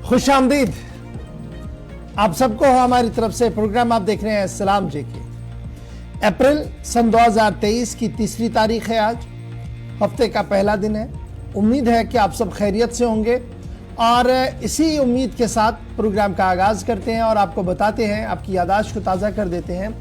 खुश आमदीद आप सबको हमारी तरफ से। प्रोग्राम आप देख रहे हैं सलाम जी के। अप्रैल सन 2023 की तीसरी तारीख है आज, हफ्ते का पहला दिन है। उम्मीद है कि आप सब खैरियत से होंगे और इसी उम्मीद के साथ प्रोग्राम का आगाज़ करते हैं और आपको बताते हैं, आपकी यादाश्त को ताज़ा कर देते हैं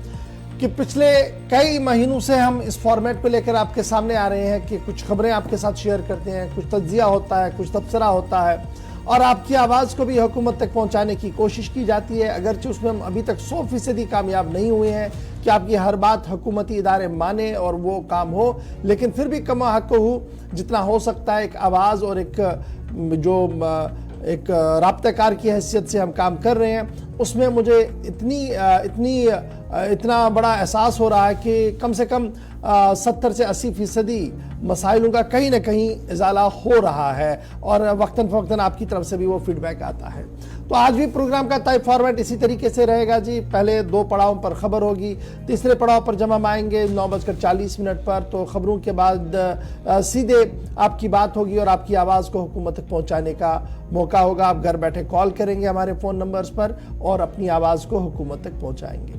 कि पिछले कई महीनों से हम इस फॉर्मेट को लेकर आपके सामने आ रहे हैं कि कुछ खबरें आपके साथ शेयर करते हैं, कुछ तज्जिया होता है, कुछ तबसरा होता है और आपकी आवाज़ को भी हुकूमत तक पहुंचाने की कोशिश की जाती है। अगरचे उसमें हम अभी तक 100% कामयाब नहीं हुए हैं कि आपकी हर बात हुकूमती इदारे माने और वो काम हो, लेकिन फिर भी कम हक हो जितना हो सकता है एक आवाज़ और एक राब्तेकार की हैसियत से हम काम कर रहे हैं। उसमें मुझे इतना बड़ा एहसास हो रहा है कि कम से कम 70 से 80% मसाइलों का कहीं ना कहीं इजाला हो रहा है और वक्तन फ़वक्तन आपकी तरफ से भी वो फीडबैक आता है। तो आज भी प्रोग्राम का तय फॉर्मेट इसी तरीके से रहेगा जी। पहले 2 पड़ावों पर खबर होगी, तीसरे पड़ाव पर जब हम आएंगे 9:40 पर तो खबरों के बाद सीधे आपकी बात होगी और आपकी आवाज़ को हुकूमत तक पहुँचाने का मौका होगा। आप घर बैठे कॉल करेंगे हमारे फ़ोन नंबर्स पर और अपनी आवाज़ को हुकूमत तक पहुँचाएंगे।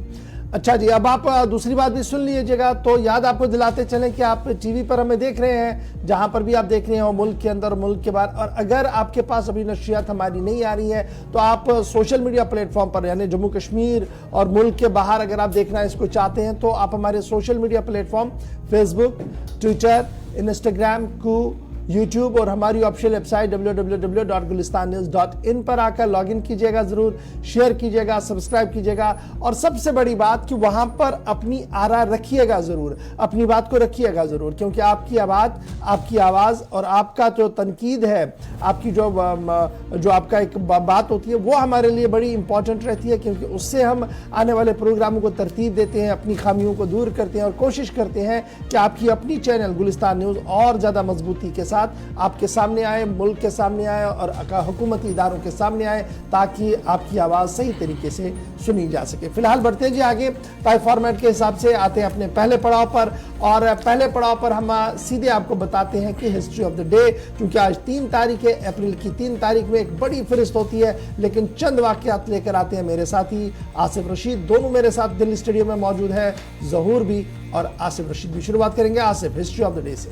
अच्छा जी, अब आप दूसरी बात भी सुन लीजिएगा। तो याद आपको दिलाते चलें कि आप टीवी पर हमें देख रहे हैं, जहां पर भी आप देख रहे हो, मुल्क के अंदर मुल्क के बाहर। और अगर आपके पास अभी नशियात हमारी नहीं आ रही है तो आप सोशल मीडिया प्लेटफॉर्म पर यानी जम्मू कश्मीर और मुल्क के बाहर अगर आप देखना इसको चाहते हैं तो आप हमारे social media platform Facebook, Twitter, Instagram को, यूट्यूब और हमारी ऑफिशियल वेबसाइट www.gulistannews.in पर आकर लॉगिन कीजिएगा, ज़रूर शेयर कीजिएगा, सब्सक्राइब कीजिएगा और सबसे बड़ी बात कि वहाँ पर अपनी आरा रखिएगा ज़रूर, अपनी बात को रखिएगा ज़रूर, क्योंकि आपकी आवाज़ और आपका जो तनकीद है, आपकी जो आपका एक बात होती है वो हमारे लिए बड़ी इंपॉर्टेंट रहती है, क्योंकि उससे हम आने वाले प्रोग्रामों को तरतीब देते हैं, अपनी खामियों को दूर करते हैं और कोशिश करते हैं कि आपकी अपनी चैनल गुलिस्तान न्यूज़ और ज़्यादा मजबूती के साथ आपके सामने आए, मुल्क के सामने आए और हुकूमती इदारों के सामने आए, ताकि आपकी आवाज़ सही तरीके से सुनी जा सके। फिलहाल बढ़ते हैं जी आगे। तय फॉर्मेट के हिसाब से आते हैं अपने पहले पड़ाव पर और पहले पड़ाव पर हम सीधे आपको बताते हैं कि हिस्ट्री ऑफ द डे, क्योंकि आज 3 तारीख है। अप्रैल की 3 तारीख में एक बड़ी फहरिस्त होती है, लेकिन चंद वाक़यात लेकर आते हैं मेरे साथी आसिफ रशीद। दोनों मेरे साथ दिल्ली स्टेडियम में मौजूद है, ज़हूर भी और आसिफ रशीद भी। शुरुआत करेंगे Asif history of the day से।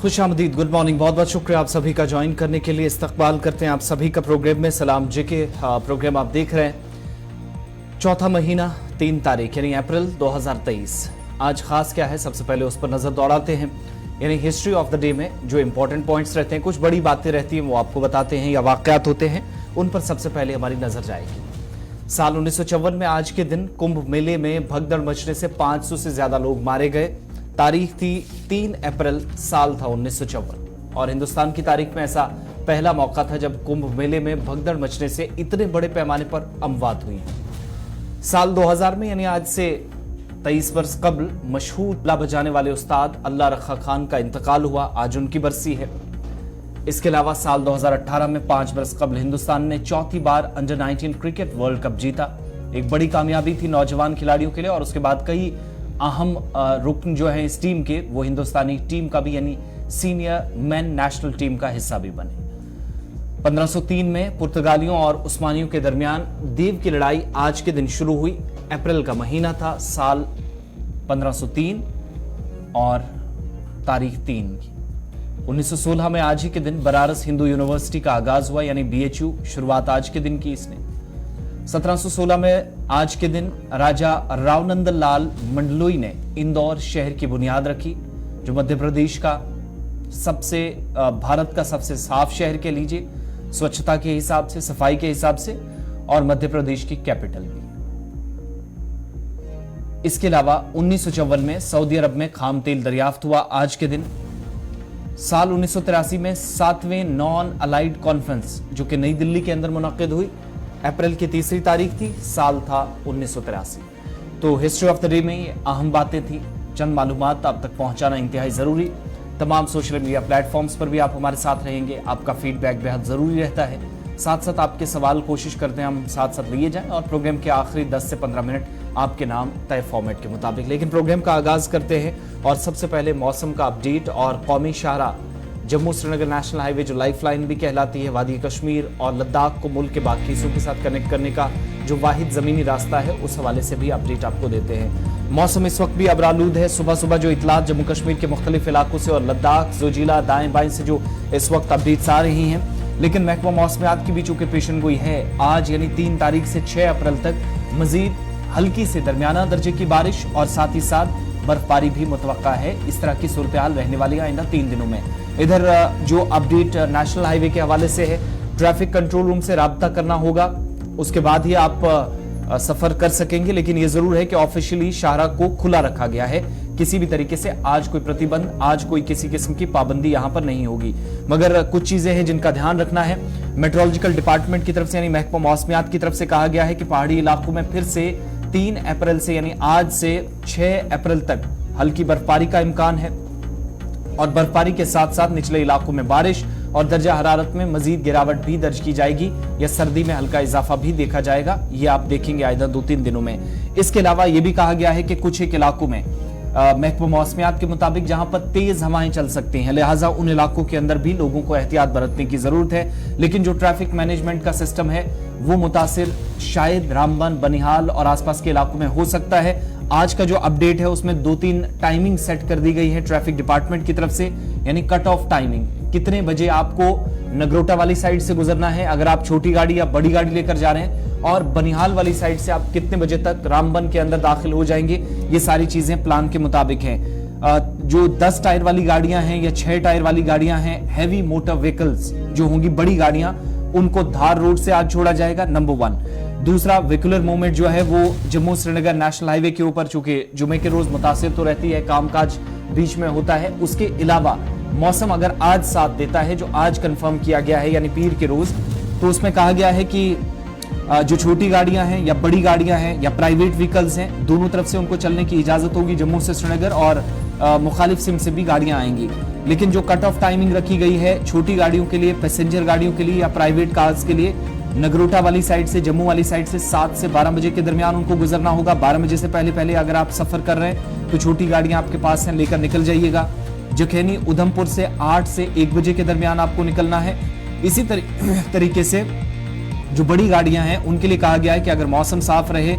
खुश आमदीद, गुड मॉर्निंग, बहुत बहुत शुक्रिया आप सभी का ज्वाइन करने के लिए। इस्तकबाल करते हैं आप सभी का प्रोग्राम में। सलाम जी के प्रोग्राम आप देख रहे हैं। चौथा महीना 3 तारीख यानी अप्रैल 2023। आज खास क्या है सबसे पहले उस पर नजर दौड़ाते हैं। यानी हिस्ट्री ऑफ द डे में जो इंपॉर्टेंट पॉइंट्स रहते हैं, कुछ बड़ी बातें रहती हैं वो आपको बताते हैं या वाकयात होते हैं, उन पर सबसे पहले हमारी नजर जाएगी। साल 1954 में आज के दिन कुंभ मेले में भगदड़ मचने से 500 से ज्यादा लोग मारे गए। तारीख थी 3 अप्रैल, साल था 1954 और हिंदुस्तान की तारीख में ऐसा पहला मौका था जब कुंभ मेले में भगदड़ मचने से इतने बड़े पैमाने पर अमवात हुई। साल 2000 में यानी आज से 23 वर्ष कबल मशहूर तबला बजाने वाले उस्ताद अल्लाह रखा खान का इंतकाल हुआ, आज उनकी बरसी है। इसके अलावा साल 2018 में 5 वर्ष कबल हिंदुस्तान ने चौथी बार अंडर 19 क्रिकेट वर्ल्ड कप जीता। एक बड़ी कामयाबी थी नौजवान खिलाड़ियों के लिए और उसके बाद कई अहम रुकन जो है इस टीम के वो हिंदुस्तानी टीम का भी यानी सीनियर मैन नेशनल टीम का हिस्सा भी बने। 1503 में पुर्तगालियों और उस्मानियों के दरमियान देव की लड़ाई आज के दिन शुरू हुई। अप्रैल का महीना था, साल 1503 और तारीख 3 की। 1916 में आज ही के दिन बनारस हिंदू यूनिवर्सिटी का आगाज हुआ यानी BHU, शुरुआत आज के दिन की इसने। 1716 में आज के दिन राजा रावनंदन लाल मंडलोई ने इंदौर शहर की बुनियाद रखी, जो मध्य प्रदेश का भारत का सबसे साफ शहर कह लीजिए, स्वच्छता के हिसाब से, सफाई के हिसाब से, और मध्य प्रदेश की कैपिटल भी। इसके अलावा 1954 में सऊदी अरब में खाम तेल दरियाफ्त हुआ आज के दिन। साल 1983 में 7वें नॉन अलाइड कॉन्फ्रेंस जो कि नई दिल्ली के अंदर मुनक्किद हुई, अप्रैल की 3 तारीख थी, साल था 1983। तो हिस्ट्री ऑफ द डे में ये अहम बातें थी, चंद मालूमात आप तक पहुंचाना इंतहाई जरूरी। तमाम सोशल मीडिया प्लेटफॉर्म्स पर भी आप हमारे साथ रहेंगे, आपका फीडबैक बेहद जरूरी रहता है। साथ साथ आपके सवाल कोशिश करते हैं हम साथ साथ लिए जाएं और प्रोग्राम के आखिरी 10 से 15 मिनट आपके नाम तय फॉर्मेट के मुताबिक। लेकिन प्रोग्राम का आगाज करते हैं और सबसे पहले मौसम का अपडेट और कौमी शाहरा जम्मू श्रीनगर नेशनल हाईवे जो लाइफ लाइन भी कहलाती है, वादी कश्मीर और लद्दाख को मुल्क के बाकी हिस्सों के साथ कनेक्ट करने का जो वाहिद ज़मीनी रास्ता है, उस हवाले से भी अपडेट आपको देते हैं। मौसम इस वक्त भी अबरालूद है। सुबह सुबह जो इतलात जम्मू कश्मीर के मुख्तलिफ इलाकों से और लद्दाख, जोजिला, दाएं बाएं से जो इस वक्त अपडेट्स आ रही हैं, लेकिन महकमा मौसमियात की भी चूंकि पेशन गोई है, आज यानी 3 तारीख से 6 अप्रैल तक मजीद हल्की से दरमियाना दर्जे की बारिश और साथ ही साथ बर्फबारी भी मुतवक्का है। इस तरह की सूरत हाल रहने वाली है आइंदा 3 दिनों में। इधर जो अपडेट नेशनल हाईवे के हवाले से है, ट्रैफिक कंट्रोल रूम से राब्ता करना होगा, उसके बाद ही आप सफर कर सकेंगे। लेकिन यह जरूर है कि ऑफिशियली शाहरा को खुला रखा गया है, किसी भी तरीके से आज कोई प्रतिबंध, आज कोई किसी किस्म की पाबंदी यहां पर नहीं होगी। मगर कुछ चीजें हैं जिनका ध्यान रखना है। मेट्रोलॉजिकल डिपार्टमेंट की तरफ से यानी महकमा मौसमियात की तरफ से कहा गया है कि पहाड़ी इलाकों में फिर से 3 अप्रैल से यानी आज से 6 अप्रैल तक हल्की बर्फबारी का इम्कान है और बर्फबारी के साथ साथ निचले इलाकों में बारिश और दर्जा हरारत में मजीद गिरावट भी दर्ज की जाएगी या सर्दी में हल्का इजाफा भी देखा जाएगा। ये आप देखेंगे आइंदा 2-3 दिनों में। इसके अलावा यह भी कहा गया है कि कुछ एक इलाकों में महकमा मौसमियात के मुताबिक जहां पर तेज हवाएं चल सकती हैं, लिहाजा उन इलाकों के अंदर भी लोगों को एहतियात बरतने की जरूरत है। लेकिन जो ट्रैफिक मैनेजमेंट का सिस्टम है वो मुतासिर शायद रामबन, बनिहाल और आसपास के इलाकों में हो सकता है। आज का जो अपडेट है उसमें 2-3 टाइमिंग सेट कर दी गई है ट्रैफिक डिपार्टमेंट की तरफ से, यानी कट ऑफ टाइमिंग, कितने बजे आपको नगरोटा वाली साइड से गुजरना है अगर आप छोटी गाड़ी या बड़ी गाड़ी लेकर जा रहे हैं, और बनिहाल वाली साइड से आप कितने बजे तक रामबन के अंदर दाखिल हो जाएंगे। ये सारी चीजें प्लान के मुताबिक हैं। जो 10 टायर वाली गाड़ियां हैं या 6 टायर वाली गाड़ियां हैं, हैवी मोटर व्हीकल्स जो होंगी, बड़ी गाड़ियां, उनको धार रोड से आज छोड़ा जाएगा, नंबर 1। दूसरा, व्हीकुलर मूवमेंट जो है वो जम्मू श्रीनगर नेशनल हाईवे के ऊपर चूंकि जुमे के रोज मुतासिर तो रहती है, कामकाज बीच में होता है, उसके अलावा मौसम अगर आज साथ देता है, जो आज कंफर्म किया गया है यानी पीर के रोज, तो उसमें कहा गया है कि जो छोटी गाड़ियां हैं या बड़ी गाड़ियां हैं या प्राइवेट व्हीकल्स हैं, दोनों तरफ से उनको चलने की इजाजत होगी जम्मू से श्रीनगर, और मुखालिफ सिमत से भी गाड़ियां आएंगी। लेकिन जो कट ऑफ टाइमिंग रखी गई है छोटी गाड़ियों के लिए, पैसेंजर गाड़ियों के लिए या प्राइवेट कार्स के लिए, नगरोटा वाली साइड से, जम्मू वाली साइड से 7 से 12 बजे के दरमियान उनको गुजरना होगा। 12 बजे से पहले अगर आप सफर कर रहे हैं तो छोटी गाड़ियां आपके पास हैं, लेकर निकल जाइएगा। जखैनी उधमपुर से 8 से 1 बजे के दरमियान आपको निकलना है। इसी तरीके से जो बड़ी गाड़ियां हैं उनके लिए कहा गया है कि अगर मौसम साफ रहे,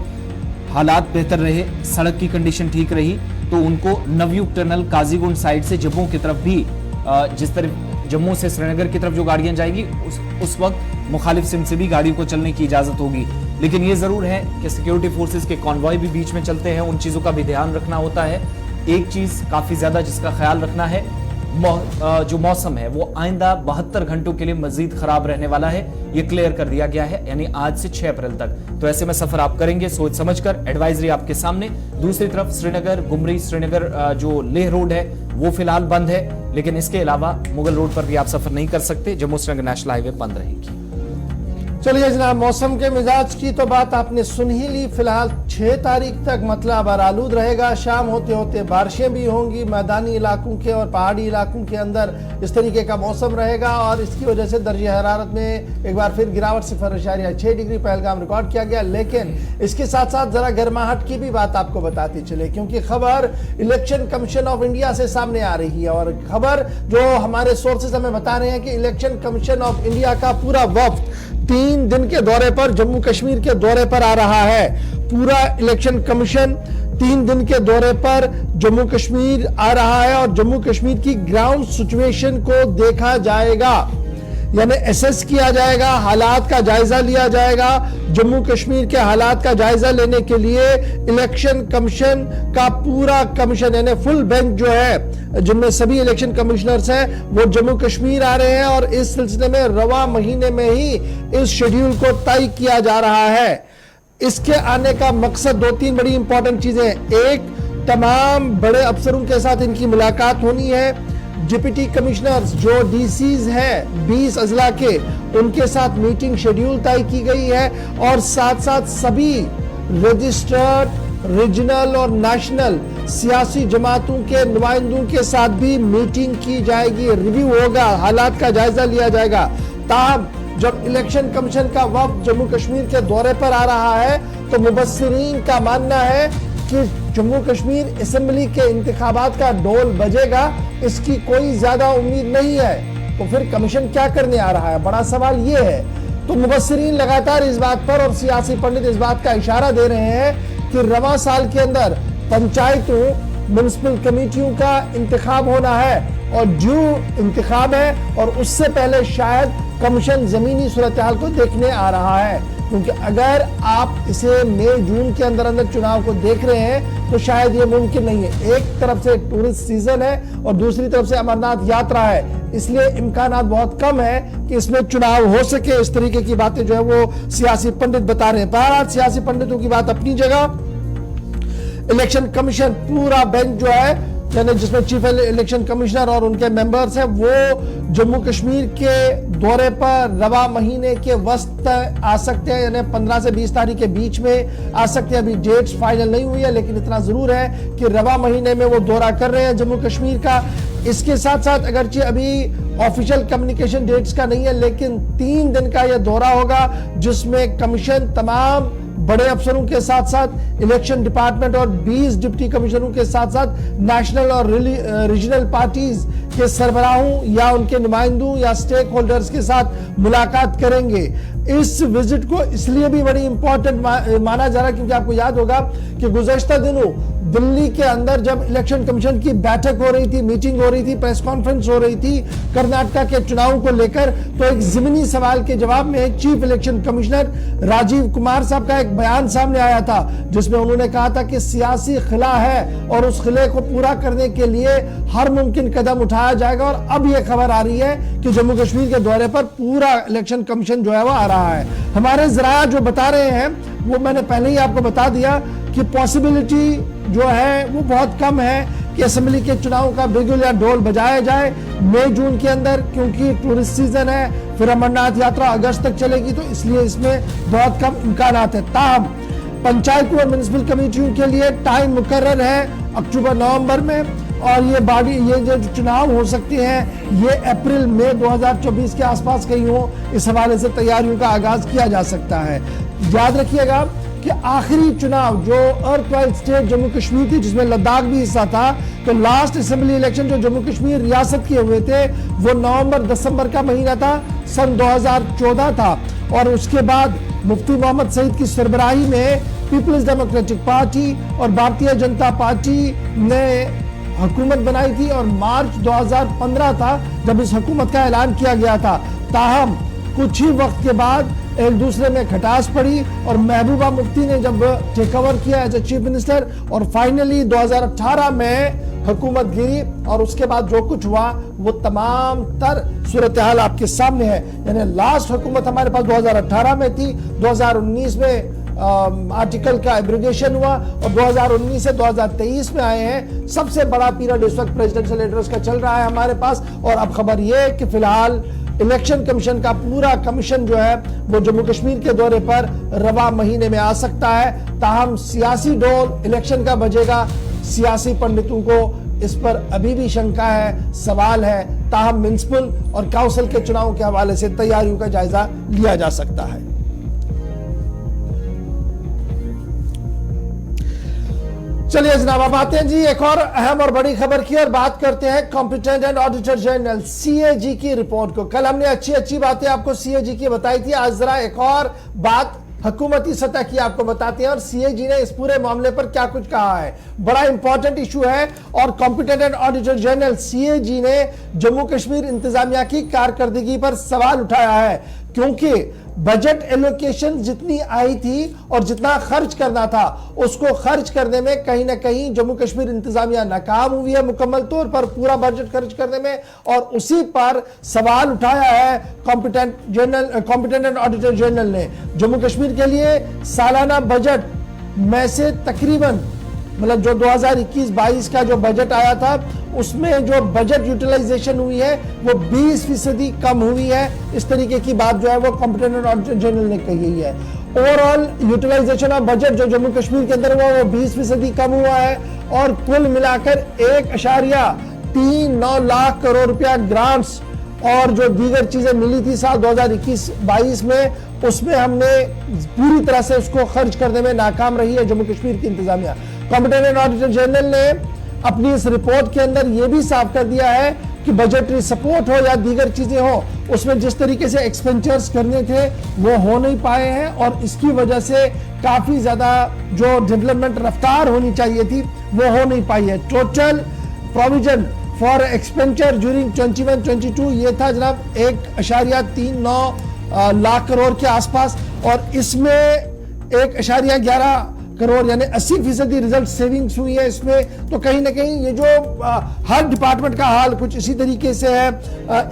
हालात बेहतर रहे, सड़क की कंडीशन ठीक रही, तो उनको नवयुग टनल काजीगुंड साइड से जम्मू की तरफ भी, जिस तरह जम्मू से श्रीनगर की तरफ जो गाड़ियां जाएगी उस वक्त मुखालिफ सिम से भी गाड़ियों को चलने की इजाजत होगी। लेकिन ये जरूर है कि सिक्योरिटी फोर्सेस के कॉन्वॉय भी बीच में चलते हैं, उन चीजों का भी ध्यान रखना होता है। एक चीज काफी ज्यादा जिसका ख्याल रखना है, जो मौसम है वो आइंदा 72 घंटों के लिए मजीद खराब रहने वाला है, ये क्लियर कर दिया गया है, यानी आज से 6 अप्रैल तक। तो ऐसे में सफर आप करेंगे सोच समझकर, एडवाइजरी आपके सामने। दूसरी तरफ श्रीनगर गुमरी श्रीनगर जो लेह रोड है वो फिलहाल बंद है, लेकिन इसके अलावा मुगल रोड पर भी आप सफर नहीं कर सकते, जम्मू श्रीनगर नेशनल हाईवे बंद रहेगी। चलिए जनाब, मौसम के मिजाज की तो बात आपने सुन ही ली। फिलहाल 6 तारीख तक मतलब आलूद रहेगा, शाम होते होते बारिशें भी होंगी, मैदानी इलाकों के और पहाड़ी इलाकों के अंदर इस तरीके का मौसम रहेगा, और इसकी वजह से दर्जा हरारत में एक बार फिर गिरावट 0.6 डिग्री पहलगाम रिकॉर्ड किया गया। लेकिन इसके साथ साथ जरा गर्माहट की भी बात आपको बताती चले, क्योंकि खबर इलेक्शन कमीशन ऑफ इंडिया से सामने आ रही है, और खबर जो हमारे सोर्सेज हमें बता रहे हैं कि इलेक्शन कमीशन ऑफ इंडिया का पूरा वफ्द 3 दिन के दौरे पर जम्मू कश्मीर के दौरे पर आ रहा है। पूरा इलेक्शन कमीशन 3 दिन के दौरे पर जम्मू कश्मीर आ रहा है और जम्मू कश्मीर की ग्राउंड सिचुएशन को देखा जाएगा, यानी एसेस किया जाएगा, हालात का जायजा लिया जाएगा। जम्मू कश्मीर के हालात का जायजा लेने के लिए इलेक्शन कमीशन का पूरा कमीशन यानी फुल बेंच जो है, जिनमें सभी इलेक्शन कमिश्नर्स हैं, वो जम्मू कश्मीर आ रहे हैं, और इस सिलसिले में रवा महीने में ही इस शेड्यूल को तय किया जा रहा है। इसके आने का मकसद 2-3 बड़ी इंपॉर्टेंट चीजें हैं। एक, तमाम बड़े अफसरों के साथ इनकी मुलाकात होनी है। डिप्टी कमिश्नर्स जो डीसीज हैं 20 अजला के, उनके साथ मीटिंग शेड्यूल तय की गई है, और साथ साथ सभी रजिस्टर्ड रीजनल और नेशनल सियासी जमातों के नुमाइंदों के साथ भी मीटिंग की जाएगी, रिव्यू होगा, हालात का जायजा लिया जाएगा। ताहम जब इलेक्शन कमीशन का वफ्द जम्मू कश्मीर के दौरे पर आ रहा है तो मुबस्सिरीन का मानना है कि जम्मू कश्मीर असेंबली के इंतखाबात का ढोल बजेगा, इसकी कोई ज्यादा उम्मीद नहीं है। तो फिर कमीशन क्या करने आ रहा है, बड़ा सवाल ये है। तो मुबस्सिरीन लगातार इस बात पर और सियासी पंडित इस बात का इशारा दे रहे हैं कि रवां साल के अंदर पंचायतों, म्युनिसिपल कमेटियों का इंतखाब होना है और जो इंतखाब है और उससे पहले शायद कमीशन जमीनी सूरत हाल को देखने आ रहा है। क्योंकि अगर आप इसे मई जून के अंदर अंदर चुनाव को देख रहे हैं तो शायद ये मुमकिन नहीं है। एक तरफ से टूरिस्ट सीजन है और दूसरी तरफ से अमरनाथ यात्रा है, इसलिए इम्कानात बहुत कम है कि इसमें चुनाव हो सके। इस तरीके की बातें जो है वो सियासी पंडित बता रहे हैं। बहरहाल सियासी पंडितों की बात अपनी जगह, इलेक्शन कमीशन पूरा बेंच जो है, यानी जिसमें चीफ इलेक्शन कमिश्नर और उनके मेंबर्स हैं, वो जम्मू कश्मीर के दौरे पर रवा महीने के वस्त आ सकते हैं, यानी 15 से 20 तारीख के बीच में आ सकते हैं। अभी डेट्स फाइनल नहीं हुई है, लेकिन इतना जरूर है कि रवा महीने में वो दौरा कर रहे हैं जम्मू कश्मीर का। इसके साथ साथ अगरचे अभी ऑफिशियल कम्युनिकेशन डेट्स का नहीं है, लेकिन 3 दिन का यह दौरा होगा जिसमें कमीशन तमाम बड़े अफसरों के साथ साथ इलेक्शन डिपार्टमेंट और 20 डिप्टी कमिश्नरों के साथ साथ नेशनल और रीजनल पार्टीज के सरबराहों या उनके नुमाइंदों या स्टेक होल्डर्स के साथ मुलाकात करेंगे। इस विजिट को इसलिए भी बड़ी इंपॉर्टेंट माना जा रहा है क्योंकि आपको याद होगा कि गुज़श्ता दिनों दिल्ली के अंदर जब इलेक्शन कमीशन की बैठक हो रही थी, मीटिंग हो रही थी, प्रेस कॉन्फ्रेंस हो रही थी कर्नाटक के चुनाव को लेकर, तो एक ज़मीनी सवाल के जवाब में chief election commissioner Rajiv Kumar साहब का एक बयान सामने आया था जिसमें उन्होंने कहा था कि सियासी खिला है और उस खिले को पूरा करने के लिए हर मुमकिन कदम उठाया जाएगा। और अब यह खबर आ रही है कि जम्मू कश्मीर के दौरे पर पूरा इलेक्शन कमीशन जो है वो आ रहा है। हमारे ज़राया जो बता रहे हैं वो मैंने पहले ही आपको बता दिया कि पॉसिबिलिटी जो है वो बहुत कम है कि असेंबली के चुनाव का बिगुल या ढोल बजाया जाए मई जून के अंदर, क्योंकि टूरिस्ट सीजन है, फिर अमरनाथ यात्रा अगस्त तक चलेगी, तो इसलिए इसमें बहुत कम इम्कानात है। ताहम पंचायतों और म्युनिसिपल कमेटियों के लिए टाइम मुकर्रर है अक्टूबर-नवंबर में, और ये जो चुनाव हो सकते हैं ये अप्रैल मई 2024 के आसपास कहीं हो। इस हवाले से तैयारियों का आगाज किया जा सकता है। याद रखिएगा कि आखिरी चुनाव जो अर्थ स्टेट जम्मू कश्मीर थी जिसमें लद्दाख भी हिस्सा था, तो लास्ट असेंबली इलेक्शन जो जम्मू कश्मीर रियासत के हुए थे वो नवंबर-दिसंबर का महीना था, सन 2014 था। और उसके बाद मुफ्ती मोहम्मद सईद की सरबराही में पीपल्स डेमोक्रेटिक पार्टी और भारतीय जनता पार्टी ने हुकूमत बनाई थी और मार्च 2015 था जब इस हुकूमत का ऐलान किया गया था। ताहम कुछ ही वक्त के बाद एक दूसरे में खटास पड़ी और महबूबा मुफ्ती ने जब टेक ओवर किया एज ए चीफ मिनिस्टर और फाइनली 2018 में हुकूमत गिरी, और उसके बाद जो कुछ हुआ वो तमाम तर सूरत हाल आपके सामने है। यानी लास्ट हुकूमत हमारे पास 2018 में थी, 2019 में आर्टिकल का एब्रिगेशन हुआ और 2019 से 2023 में आए हैं। सबसे बड़ा पीरियड इस वक्त प्रेसिडेंशियल एड्रेस का चल रहा है हमारे पास। और अब खबर यह है कि फिलहाल इलेक्शन कमीशन का पूरा कमीशन जो है वो जम्मू कश्मीर के दौरे पर रवा महीने में आ सकता है। ताहम सियासी ढोल इलेक्शन का बजेगा, सियासी पंडितों को इस पर अभी भी शंका है, सवाल है। ताहम म्युनिसिपल और काउंसिल के चुनाव के हवाले से तैयारियों का जायजा लिया जा सकता है। चलिए जनाब, अब आते हैं जी एक और अहम और बड़ी खबर की और बात करते हैं competent and auditor general CAG की रिपोर्ट को। कल हमने अच्छी बातें आपको सीएजी की बताई थी, आज जरा एक और बात हुकूमती सतह की आपको बताते हैं और सीएजी ने इस पूरे मामले पर क्या कुछ कहा है। बड़ा इंपॉर्टेंट इशू है और competent and auditor general CAG ने जम्मू कश्मीर इंतजामिया की कारकर्दगी पर सवाल उठाया है, क्योंकि बजट एलोकेशन जितनी आई थी और जितना खर्च करना था उसको खर्च करने में कहीं ना कहीं जम्मू कश्मीर इंतजामिया नाकाम हुई है मुकम्मल तौर पर पूरा बजट खर्च करने में, और उसी पर सवाल उठाया है कॉम्पिटेंट एंड ऑडिटर जनरल ने। जम्मू कश्मीर के लिए सालाना बजट में से तकरीबन मतलब जो 2021-22 का जो बजट आया था उसमें जो बजट यूटिलाइजेशन हुई है वो 20% कम हुई है। इस तरीके की बात जो है वो कॉम्पिटेंट एंड ऑडिटर जनरल ने कही है। ओवरऑल यूटिलाइजेशन ऑफ बजट जो जम्मू कश्मीर के अंदर हुआ वो 20% कम हुआ है और कुल मिलाकर 1.39 लाख करोड़ रुपया ग्रांट्स और जो दीगर चीजें मिली थी साल 2021-22 में उसमें हमने पूरी तरह से उसको खर्च करने में नाकाम रही है जम्मू कश्मीर की इंतजामिया। कॉम्पिटेंट ऑडिटर जनरल ने अपनी इस रिपोर्ट के अंदर यह भी साफ कर दिया है कि बजटरी सपोर्ट हो या दीगर चीजें हो, उसमें जिस तरीके से एक्सपेंचर्स करने थे वो हो नहीं पाए हैं और इसकी वजह से काफी ज्यादा जो डेवलपमेंट रफ्तार होनी चाहिए थी वो हो नहीं पाई है। Total provision for expenditure during 21-22 ये था जनाब 1.39 लाख करोड़ के आसपास, और इसमें 1.11 करोड़ यानी 80% रिजल्ट सेविंग्स हुई है इसमें। तो कहीं ना कहीं ये जो हर डिपार्टमेंट का हाल कुछ इसी तरीके से है,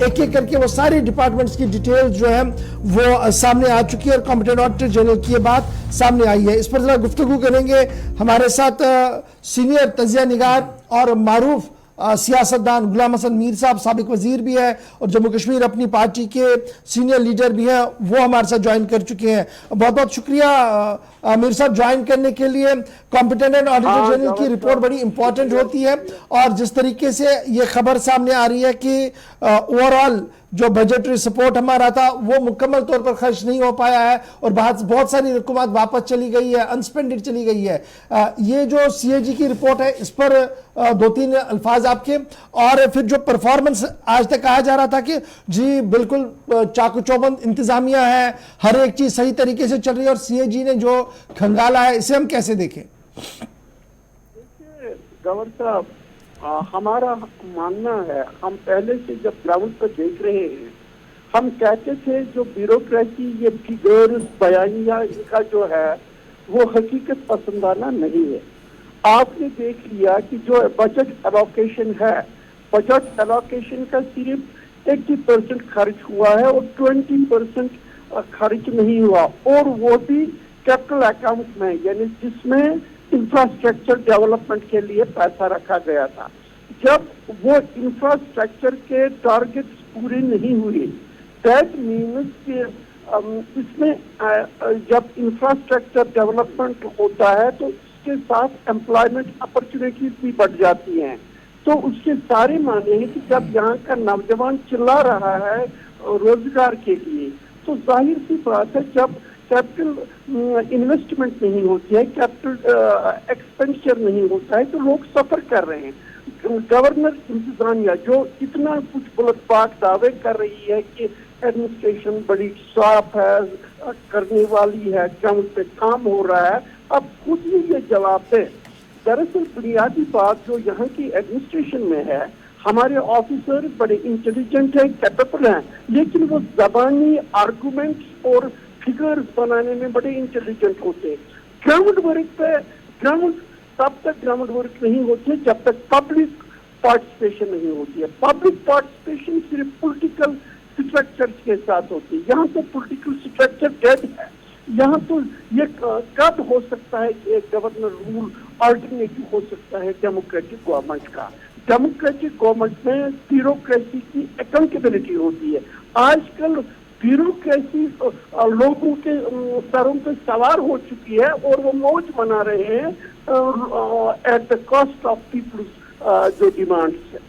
एक एक करके वो सारे डिपार्टमेंट्स की डिटेल्स जो है वो सामने आ चुकी है और कॉम्पिटेंट ऑडिटर जनरल की ये बात सामने आई है। इस पर जरा गुफ्तगू करेंगे हमारे साथ सीनियर तजिया निगार और मारूफ सियासतदान गुलाम हसन मीर साहब, साबिक वजीर भी है और जम्मू कश्मीर अपनी पार्टी के सीनियर लीडर भी हैं, वो हमारे साथ ज्वाइन कर चुके हैं। बहुत बहुत शुक्रिया मीर साहब ज्वाइन करने के लिए। कॉम्पिटेंट ऑडिटर जनरल की रिपोर्ट बड़ी इंपॉर्टेंट होती है और जिस तरीके से ये खबर सामने आ रही है कि ओवरऑल जो बजटरी सपोर्ट हमारा था वो मुकम्मल तौर पर खर्च नहीं हो पाया है और बहुत सारी रकूमात वापस चली गई है, अनस्पेंडेड चली गई है। ये जो सीएजी की रिपोर्ट है इस पर 2-3 अल्फाज आपके, और फिर जो परफॉर्मेंस आज तक कहा जा रहा था कि जी बिल्कुल चाकू चौबंद इंतजामिया है, हर एक चीज सही तरीके से चल रही है, और सीएजी ने जो खंगाला है इसे हम कैसे देखें? गवर्नर साहब, हमारा मानना है, हम पहले से जब ग्राउंड पर देख रहे हैं, हम कहते थे जो ब्यूरोक्रेसी, ये फिगर्स, बयानिया इनका जो है वो हकीकत पसंदाना नहीं है। आपने देख लिया कि जो बजट एलोकेशन है, बजट एलोकेशन का सिर्फ 80% खर्च हुआ है और 20% खर्च नहीं हुआ, और वो भी कैपिटल अकाउंट में, यानी जिसमें इंफ्रास्ट्रक्चर डेवलपमेंट के लिए पैसा रखा गया था। जब वो इंफ्रास्ट्रक्चर के टारगेट्स पूरे नहीं हुए, दैट मीन्स कि इसमें जब इंफ्रास्ट्रक्चर डेवलपमेंट होता है तो उसके साथ एम्प्लॉयमेंट अपॉर्चुनिटीज भी बढ़ जाती हैं। तो उसके सारे माने हैं कि जब यहाँ का नौजवान चिल्ला रहा है रोजगार के लिए, तो जाहिर सी बात है जब कैपिटल इन्वेस्टमेंट नहीं होती है, कैपिटल एक्सपेंडिचर नहीं होता है, तो लोग सफर कर रहे हैं। गवर्नर इंतजामिया जो इतना कुछ बुलंदबाग दावे कर रही है कि एडमिनिस्ट्रेशन बड़ी साफ है, करने वाली है, ग्राउंड पे काम हो रहा है, अब खुद ही ये जवाब दे। दरअसल बुनियादी बात जो यहाँ की एडमिनिस्ट्रेशन में है, हमारे ऑफिसर बड़े इंटेलिजेंट हैं, कैपेबल हैं, लेकिन वो जबानी आर्गूमेंट्स और फिगर्स बनाने में बड़े इंटेलिजेंट होते हैं। ग्राउंड वर्क पे तब तक ग्राउंड वर्क नहीं होती है जब तक पब्लिक पार्टिसिपेशन नहीं होती है। पब्लिक पार्टिसिपेशन सिर्फ पॉलिटिकल स्ट्रक्चर के साथ होती है। यहाँ तो पॉलिटिकल स्ट्रक्चर डेड है। यहाँ तो ये कब हो सकता है कि एक गवर्नर रूल अल्टरनेटिव हो सकता है डेमोक्रेटिक गवर्नमेंट का। डेमोक्रेटिक गवर्नमेंट में ब्यूरोक्रेसी की अकाउंटेबिलिटी होती है। आजकल ब्यूरोक्रेसी लोगों के सरों पे सवार हो चुकी है और वो मौज मना रहे हैं at the cost of peoples जो डिमांड्स है।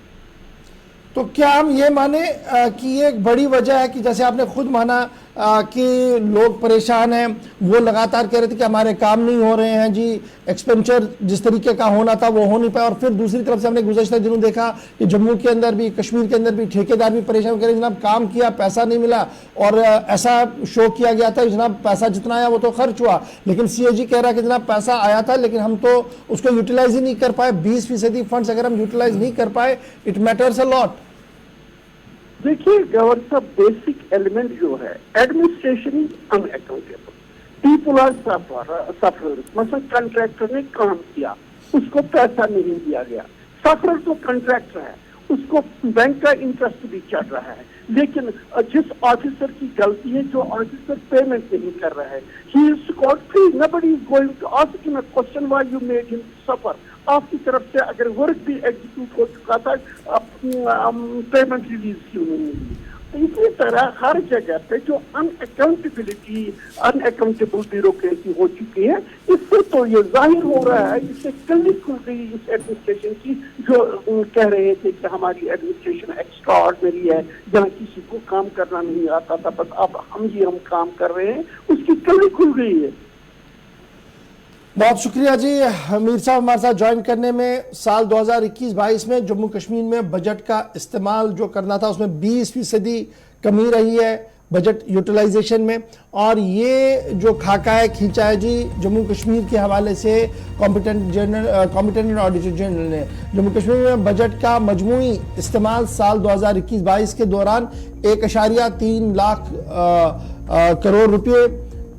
तो क्या हम ये माने कि ये एक बड़ी वजह है कि जैसे आपने खुद माना कि लोग परेशान हैं, वो लगातार कह रहे थे कि हमारे काम नहीं हो रहे हैं जी, एक्सपेंचर जिस तरीके का होना था वो हो नहीं पाया, और फिर दूसरी तरफ से हमने गुज़श्ता दिनों देखा कि जम्मू के अंदर भी, कश्मीर के अंदर भी ठेकेदार भी परेशान कह रहे जनाब काम किया, पैसा नहीं मिला, और ऐसा शो किया गया था जनाब पैसा जितना आया वो तो खर्च हुआ, लेकिन सीएजी कह रहा है कि जनाब पैसा आया था लेकिन हम तो उसको यूटिलाइज ही नहीं कर पाए। 20% फंड्स अगर हम यूटिलाइज नहीं कर पाए, इट मैटर्स अ लॉट। देखिए गवर्नर साहब, बेसिक एलिमेंट जो है, administration is unaccountable, people are sufferers. मतलब कॉन्ट्रैक्टर ने काम किया, उसको पैसा नहीं दिया गया, सफरर तो कॉन्ट्रैक्टर है, उसको बैंक का इंटरेस्ट भी चढ़ रहा है, लेकिन जिस ऑफिसर की गलती है, जो ऑफिसर पेमेंट नहीं कर रहा है, he is scot free, nobody is going to ask him a question why you made him suffer. आपकी तरफ से अगर वर्क भी एग्जीक्यूट हो चुका था, पेमेंट रिलीज क्यों नहीं मिली? तो इसी तरह हर जगह पे जो अनअकाउंटेबिलिटी, अनअकाउंटेबल ब्यूरोक्रेसी हो चुकी है, इससे तो ये जाहिर हो रहा है, इससे कली खुल गई इस एडमिनिस्ट्रेशन की, जो कह रहे थे कि हमारी एडमिनिस्ट्रेशन एक्स्ट्राऑर्डिनरी है, जहाँ किसी को काम करना नहीं आता था, बस अब हम काम कर रहे हैं, उसकी कली खुल गई है। बहुत शुक्रिया जी मीर साहब हमारे साथ ज्वाइन करने में। साल 2021-22 में जम्मू कश्मीर में बजट का इस्तेमाल जो करना था उसमें 20% कमी रही है बजट यूटिलाइजेशन में, और ये जो खाका है खींचा है जी जम्मू कश्मीर के हवाले से कॉम्पिटेंट ऑडिटर जनरल ने। जम्मू कश्मीर में बजट का मजमूई इस्तेमाल साल 2021-22 के दौरान 1.3 लाख करोड़ रुपए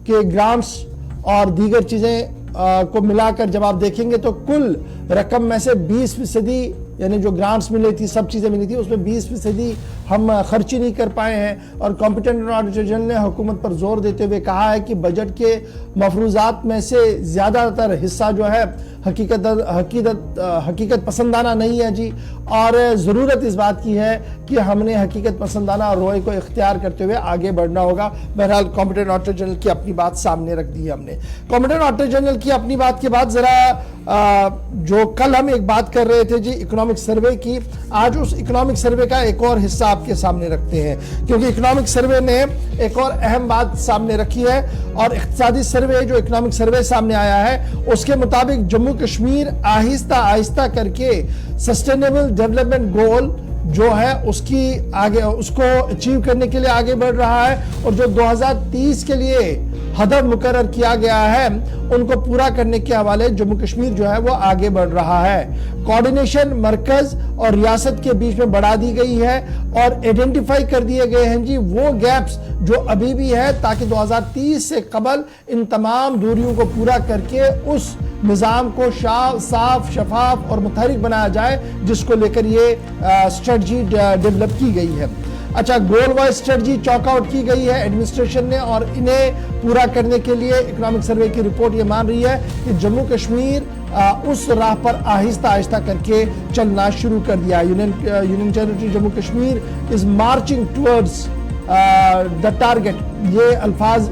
के ग्रांट्स और दीगर चीज़ें को मिलाकर जब आप देखेंगे तो कुल रकम में से 20% यानी जो ग्रांट्स मिली थी, सब चीज़ें मिली थी, उसमें 20% हम खर्ची नहीं कर पाए हैं। और कॉम्पिटेंट ऑडिटर जनरल ने हुकूमत पर जोर देते हुए कहा है कि बजट के मफरूजात में से ज़्यादातर हिस्सा जो है हकीकत पसंदाना नहीं है जी, और ज़रूरत इस बात की है कि हमने हकीकत पसंदाना रोए को इख्तियार करते हुए आगे बढ़ना होगा। बहरहाल कॉम्पिटेंट ऑडिटर जनरल की अपनी बात सामने रख दी है हमने। कॉम्पिटेंट ऑडिटर जनरल की अपनी बात के बाद ज़रा जो कल हम एक बात कर रहे थे जी इकोनॉमिक सर्वे की, आज उस इकोनॉमिक सर्वे का एक और हिस्सा आपके सामने रखते हैं, क्योंकि इकोनॉमिक सर्वे ने एक और अहम बात सामने रखी है। और इक्तिसादी सर्वे जो इकोनॉमिक सर्वे सामने आया है उसके मुताबिक जम्मू कश्मीर आहिस्ता आहिस्ता करके सस्टेनेबल डेवलपमेंट गोल जो है उसको अचीव करने के लिए आगे बढ़ रहा है, और जो 2030 के लिए हदफ मुकर्रर किया गया है उनको पूरा करने के हवाले जम्मू कश्मीर जो है वो आगे बढ़ रहा है। कोऑर्डिनेशन मरकज और रियासत के बीच में बढ़ा दी गई है और आइडेंटिफाई कर दिए गए हैं जी वो गैप्स जो अभी भी है, ताकि 2030 से कबल इन तमाम दूरियों को पूरा करके उस निज़ाम को साफ शफाफ और मुतहरिक बनाया जाए जिसको लेकर ये स्ट्रेटजी डेवलप की गई है। अच्छा, गोल वाइज स्ट्रेटजी चॉक आउट की गई है एडमिनिस्ट्रेशन ने, और इन्हें पूरा करने के लिए इकोनॉमिक सर्वे की रिपोर्ट ये मान रही है कि जम्मू कश्मीर उस राह पर आहिस्ता आहिस्ता करके चलना शुरू कर दिया। Union territory Jammu Kashmir is marching towards the target, ये अल्फाज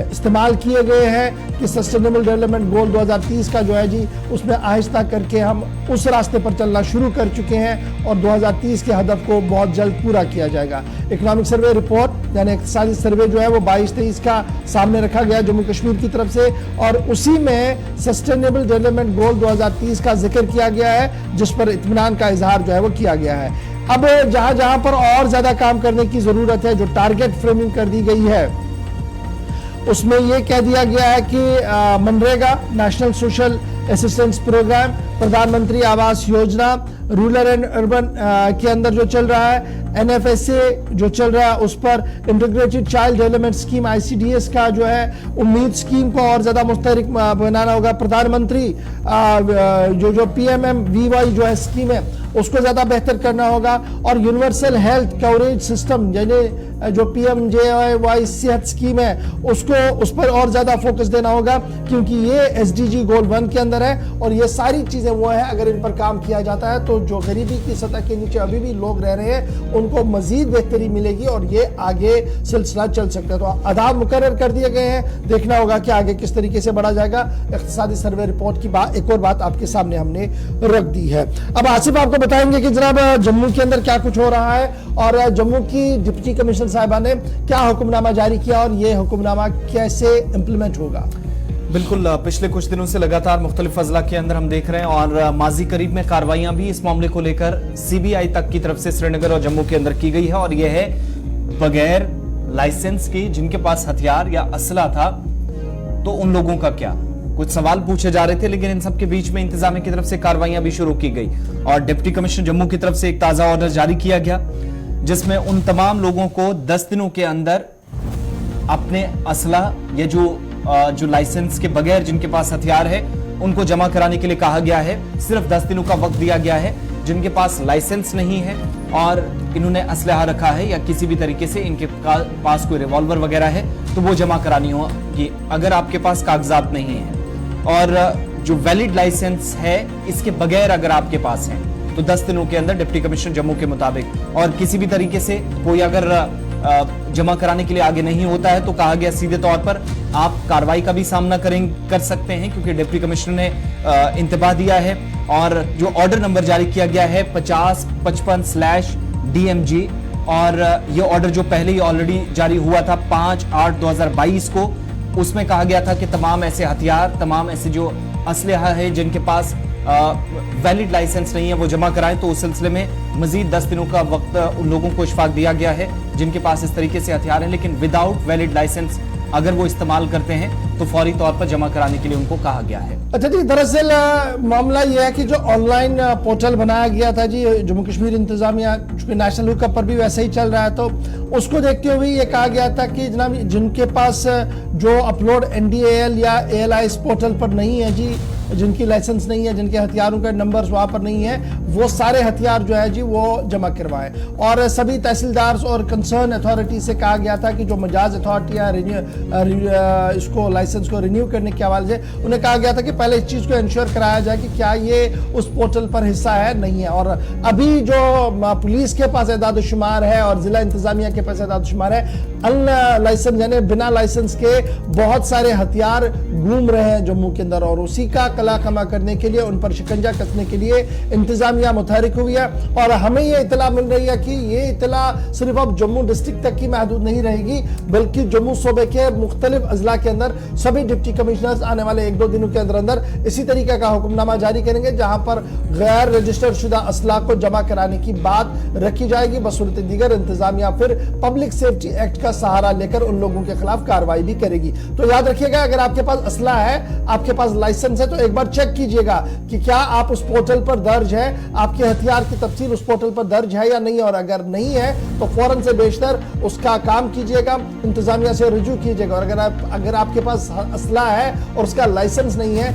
इस्तेमाल किए गए हैं कि सस्टेनेबल डेवलपमेंट गोल 2030 का जो है जी उसमें आहिस्ता करके हम उस रास्ते पर चलना शुरू कर चुके हैं और 2030 के हदफ को बहुत जल्द पूरा किया जाएगा। इकोनॉमिक सर्वे रिपोर्ट यानी इक्तिसादी सर्वे जो है वो 22-23 का सामने रखा गया जम्मू कश्मीर की तरफ से, और उसी में सस्टेनेबल डेवलपमेंट गोल 2030 का जिक्र किया गया है जिस पर इत्मीनान का इजहार जो है वो किया गया है। अब जहां जहां पर और ज्यादा काम करने की जरूरत है, जो टारगेट फ्रेमिंग कर दी गई है उसमें यह कह दिया गया है कि MNREGA national social assistance programme, Pradhan Mantri Awas योजना, रूरल एंड अर्बन के अंदर जो चल रहा है, NFSA जो चल रहा है उस पर integrated child development scheme ICDS का जो है उम्मीद स्कीम को और ज्यादा मुस्तहरिक बनाना होगा। प्रधानमंत्री जो PMMVY जो है स्कीम है उसको ज्यादा बेहतर करना होगा, और यूनिवर्सल हेल्थ कवरेज सिस्टम यानी जो PMJY सेहत स्कीम है उस पर और ज्यादा फोकस देना होगा, क्योंकि ये SDG गोल 1 के अंदर है। और ये सारी चीजें वो है अगर इन पर काम किया जाता है तो जो गरीबी की सतह के नीचे अभी भी लोग रह रहे हैं उनको मजीद बेहतरी मिलेगी और ये आगे सिलसिला चल सकता है। तो अहदाफ मुकर्रर कर दिए गए हैं, देखना होगा कि आगे किस तरीके से बढ़ा जाएगा। इक्तिसादी सर्वे रिपोर्ट की एक और बात आपके सामने हमने रख दी है। अब आसिफ आपको बताएंगे कि जनाब जम्मू के अंदर क्या कुछ हो रहा है और जम्मू की डिप्टी कमिश्नर साहिबा ने क्या हुक्मनामा जारी किया और ये हुक्मनामा कैसे इंप्लीमेंट होगा। बिल्कुल, पिछले कुछ दिनों से लगातार मुख्तलिफ अजला के अंदर हम देख रहे हैं और माजी करीब में कार्रवाइयां भी इस मामले को लेकर CBI तक की तरफ से श्रीनगर और जम्मू के अंदर की गई है, और यह है बगैर लाइसेंस की जिनके पास हथियार या असला था तो उन लोगों का क्या। कुछ सवाल पूछे जा रहे थे, लेकिन इन सब के बीच में इंतजामिया की तरफ से कार्रवाइयां भी शुरू की गई और डिप्टी कमिश्नर जम्मू की तरफ से एक ताजा ऑर्डर जारी किया गया जिसमें उन तमाम लोगों को 10 दिनों के अंदर अपने असला या जो लाइसेंस के बगैर जिनके पास हथियार है उनको जमा कराने के लिए कहा गया है। सिर्फ 10 दिनों का वक्त दिया गया है। जिनके पास लाइसेंस नहीं है और इन्होंने असलहा रखा है या किसी भी तरीके से इनके पास कोई रिवॉल्वर वगैरह है तो वो जमा करानी होगी। अगर आपके पास कागजात नहीं है और जो वैलिड लाइसेंस है इसके बगैर अगर आपके पास है तो 10 दिनों के अंदर डिप्टी कमिश्नर जम्मू के मुताबिक, और किसी भी तरीके से कोई अगर जमा कराने के लिए आगे नहीं होता है तो कहा गया सीधे तौर पर आप कार्रवाई का भी सामना कर सकते हैं, क्योंकि डिप्टी कमिश्नर ने इंतबाह दिया है। और जो ऑर्डर नंबर जारी किया गया है 5055/DMG, और ये ऑर्डर जो पहले ही ऑलरेडी जारी हुआ था 5/8/2022 को, اس میں کہا گیا تھا کہ تمام ایسے ہتھیار، تمام ایسے جو اسلحہ ہے جن کے پاس ویلڈ لائسنس نہیں ہے وہ جمع کرائیں. تو اس سلسلے میں مزید 10 دنوں کا وقت ان لوگوں کو اشفاق دیا گیا ہے جن کے پاس اس طریقے سے ہتھیار ہیں لیکن وداؤٹ ویلڈ لائسنس اگر وہ استعمال کرتے ہیں تو فوری طور پر جمع کرانے کے لیے ان کو کہا گیا ہے. اچھا جی، دراصل معاملہ یہ ہے کہ جو آن لائن پورٹل بنایا گیا تھا جی جموں کشمیر انتظامیہ، چونکہ نیشنل ہوک اپ پر بھی ویسے ہی چل رہا ہے، تو اس کو دیکھتے ہوئے یہ کہا گیا تھا کہ جناب جن کے پاس جو اپلوڈ NDAL یا ALI اس پورٹل پر نہیں ہے جی، جن کی لائسنس نہیں ہے، جن کے ہتھیاروں کا نمبرز وہاں پر نہیں ہے، وہ سارے ہتھیار جو ہے جی وہ جمع کروائیں. اور سبھی تحصیلدار اور کنسرن اتھارٹی سے کہا گیا تھا کہ جو مجاز اتھارٹیاں اس کو لائسنس کو رینیو کرنے کے حوالے سے انہیں کہا گیا تھا کہ پہلے اس چیز کو انشور کرایا جائے کہ کیا یہ اس پورٹل پر حصہ ہے نہیں ہے. اور ابھی جو پولیس کے پاس اعداد و شمار ہے اور ضلع انتظامیہ کے پاس اعداد و شمار ہے، ان لائسنس یعنی بنا لائسنس کے بہت سارے ہتھیار گھوم رہے ہیں جموں کے اندر، اور اسی کا کلا کما کرنے کے لیے، ان پر شکنجہ کسنے کے لیے انتظامیہ متحرک ہوئی ہے. اور ہمیں یہ اطلاع مل رہی ہے کہ یہ اطلاع صرف اب جموں ڈسٹرکٹ تک کی محدود نہیں رہے گی، بلکہ جموں صوبے کے مختلف اضلاع کے اندر سبھی ڈپٹی کمشنرز آنے والے 1-2 دنوں کے اندر اسی طریقے کا حکم نامہ جاری کریں گے جہاں پر غیر رجسٹرڈ شدہ اسلحہ کو جمع کرانے کی بات رکھی جائے گی. بصورت دیگر انتظامیہ پھر پبلک سیفٹی ایکٹ کا سہارا لے کر ان لوگوں کے خلاف کارروائی بھی کرے گی. تو یاد رکھیے گا، اگر آپ کے پاس اسلحہ ہے، آپ کے پاس لائسنس ہے، تو ایک بار چیک کیجئے گا کہ کیا آپ اس پورٹل پر درج ہے، آپ کے ہتھیار کی تفصیل اس پورٹل پر درج ہے یا نہیں. اور اگر نہیں ہے تو فوراً سے بیشتر اس کا کام کیجئے گا، انتظامیہ سے رجوع کیجئے گا. اور اگر آپ کے پاس اسلحہ ہے اور اس کا لائسنس نہیں ہے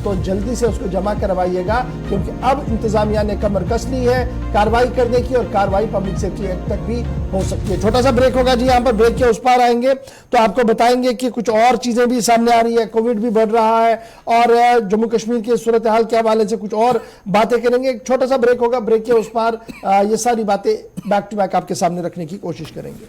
تو جلدی سے اس کو جمع کروائیے گا، کیونکہ اب انتظامیہ نے کمر کس لی ہے کارروائی کرنے کی، اور کارروائی پبلک سیفٹی ایکٹ تک بھی ہو سکتی ہے. چھوٹا سا بریک ہوگا جی، یہاں پر بریک کے اس پار آئیں گے تو آپ کو بتائیں گے کہ کچھ اور چیزیں بھی سامنے آ رہی ہے، کووڈ بھی بڑھ رہا ہے، اور جموں کشمیر کی صورتحال کے حوالے سے کچھ اور باتیں کریں گے. ایک چھوٹا سا بریک ہوگا، بریک کے اس پار یہ ساری باتیں بیک ٹو بیک آپ کے سامنے رکھنے کی کوشش کریں گے.